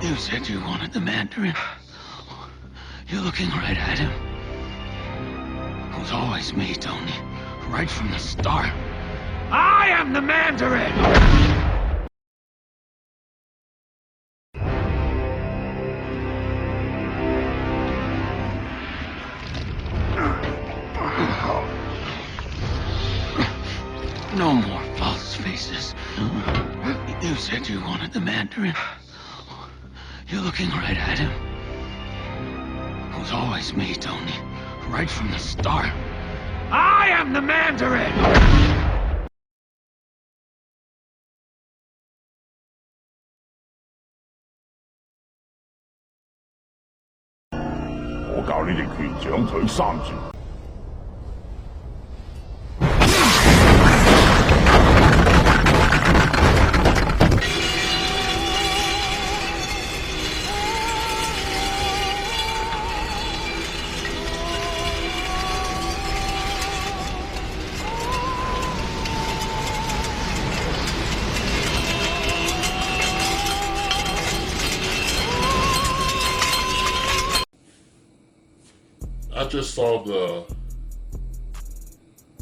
You said you wanted the Mandarin. You're looking right at him. It was always me, Tony. Right from the start. I am the Mandarin! No more false faces. You said you wanted the Mandarin. You're looking right at him. It was always me, Tony. Right from the start. I am the Mandarin! 我教你哋拳掌腿三字。I just saw the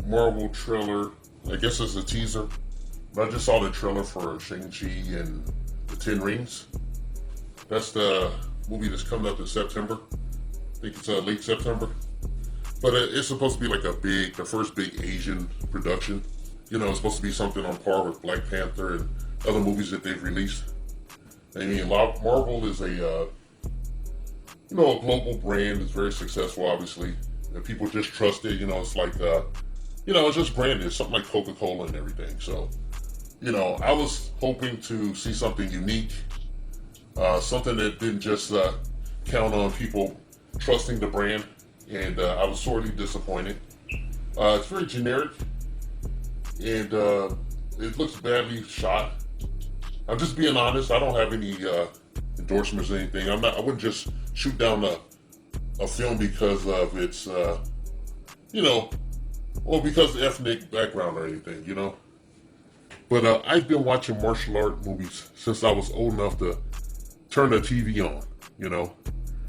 Marvel trailer. I guess it's a teaser. But I just saw the trailer for Shang-Chi and the Ten Rings. That's the movie that's coming up in September. I think it's late September. But it's supposed to be like the first big Asian production. You know, it's supposed to be something on par with Black Panther and other movies that they've released. I mean, Marvel is a global brand. It's very successful, obviously. And people just trust it. It's like, it's just branded, something like Coca-Cola and everything. So, I was hoping to see something unique, something that didn't just count on people trusting the brand, and I was sorely disappointed. It's very generic, and it looks badly shot. I'm just being honest. I don't have any endorsements or anything. I wouldn't just shoot down a film because of its, or because of ethnic background or anything, But I've been watching martial art movies since I was old enough to turn the TV on,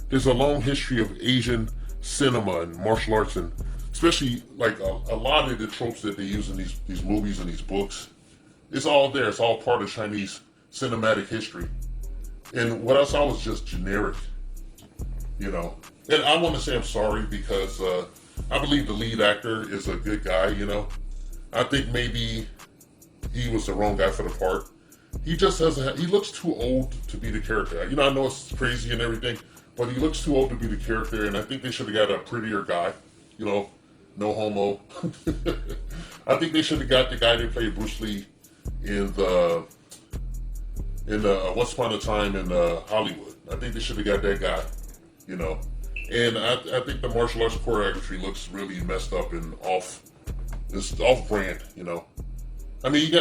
There's a long history of Asian cinema and martial arts, and especially like a lot of the tropes that they use in these movies and these books. It's all there. It's all part of Chinese cinematic history. And what I saw was just generic, And I want to say I'm sorry because I believe the lead actor is a good guy, I think maybe he was the wrong guy for the part. He just he looks too old to be the character. I know it's crazy and everything, but he looks too old to be the character, and I think they should have got a prettier guy, no homo. I think they should have got the guy that played Bruce Lee in the Once Upon a Time in Hollywood. I think they should have got that guy, And I think the martial arts choreography looks really messed up and off. It's off brand, I mean,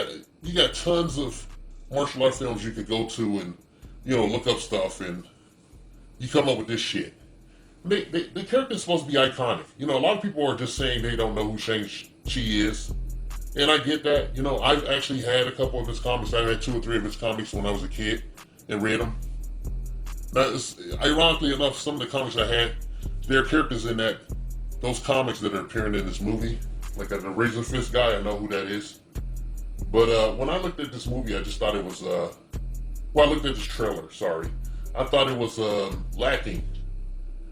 you got tons of martial art films you could go to and look up stuff, and you come up with this shit. The character's supposed to be iconic. A lot of people are just saying they don't know who Shang-Chi is. And I get that. I've actually had a couple of his comics. I had 2 or 3 of his comics when I was a kid and read them. Now, ironically enough, some of the comics I had, there are characters in those comics that are appearing in this movie. Like the Razor Fist guy, I know who that is. But when I looked at this movie, I just thought it was, I looked at this trailer, sorry. I thought it was lacking.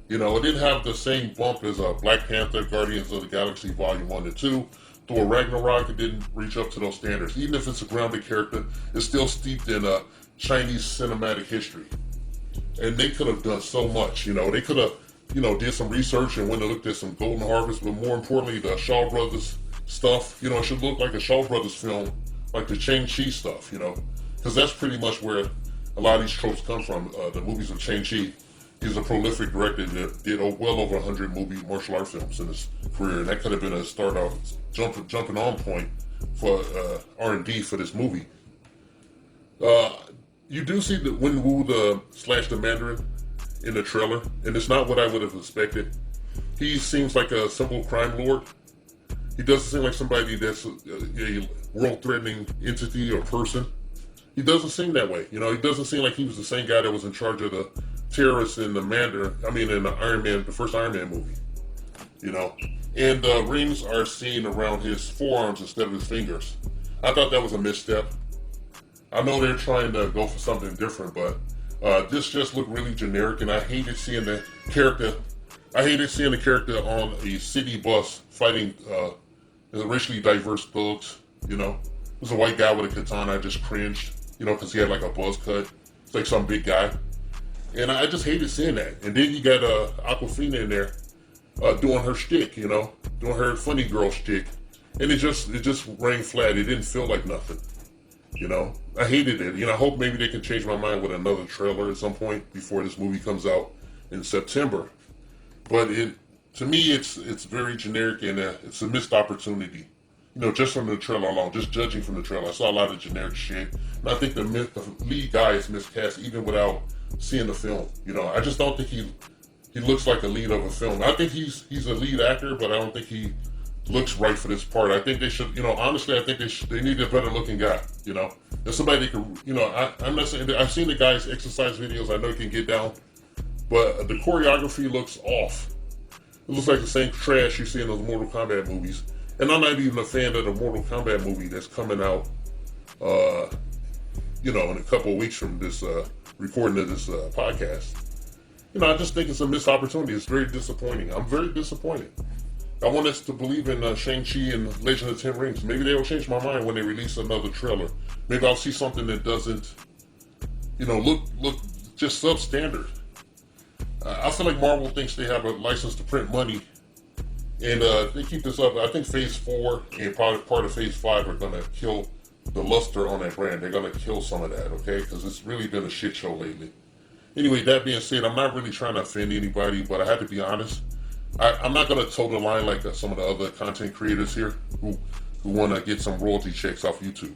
It didn't have the same bump as Black Panther, Guardians of the Galaxy Volume 1 and 2. Thor Ragnarok, it didn't reach up to those standards. Even if it's a grounded character, it's still steeped in Chinese cinematic history. And they could have done so much, They could have, did some research and went and looked at some Golden Harvest, but more importantly, the Shaw Brothers stuff, it should look like a Shaw Brothers film, like the Shang-Chi stuff, Because that's pretty much where a lot of these tropes come from. The movies of Shang-Chi. He's a prolific director that did well over 100 martial art films in his career, and that could have been a start-off jumping on point for R&D for this movie. You do see the Wen Wu slash the Mandarin in the trailer, and it's not what I would have expected. He seems like a simple crime lord. He doesn't seem like somebody that's a world-threatening entity or person. he doesn't seem that way. You know, he doesn't seem like he was the same guy that was in charge of the terrorists in the in the Iron Man, the first Iron Man movie. You know, and rings are seen around his forearms instead of his fingers. I thought that was a misstep. I know they're trying to go for something different, but this just looked really generic, and I hated seeing the character. I hated seeing the character on a city bus fighting racially diverse thugs. You know, it was a white guy with a katana. I just cringed, you know, because he had like a buzz cut. It's like some big guy, and I just hated seeing that. And then you got Aquafina in there doing her shtick, you know, doing her funny girl shtick, and it just rang flat. It didn't feel like nothing. You know, I hated it. You know, I hope maybe they can change my mind with another trailer at some point before this movie comes out in September. But to me, it's very generic, and it's a missed opportunity. You know, just from the trailer alone, just judging from the trailer, I saw a lot of generic shit, and I think the lead guy is miscast even without seeing the film. You know, I just don't think he looks like a lead of a film. I think he's a lead actor, but I don't think he looks right for this part. I think they should, you know, honestly, I think they need a better looking guy, you know. And somebody that could, you know, I'm not saying that I've seen the guy's exercise videos, I know he can get down, but the choreography looks off. It looks like the same trash you see in those Mortal Kombat movies. And I'm not even a fan of the Mortal Kombat movie that's coming out, you know, in a couple of weeks from this recording of this podcast. You know, I just think it's a missed opportunity. It's very disappointing. I'm very disappointed. I want us to believe in Shang-Chi and Legend of the Ten Rings. Maybe they'll change my mind when they release another trailer. Maybe I'll see something that doesn't, you know, look just substandard. I feel like Marvel thinks they have a license to print money, and they keep this up. I think Phase 4 and probably part of Phase 5 are going to kill the luster on that brand. They're going to kill some of that, okay? Because it's really been a shit show lately. Anyway, that being said, I'm not really trying to offend anybody, but I have to be honest. I'm not going to toe the line like some of the other content creators here who want to get some royalty checks off YouTube.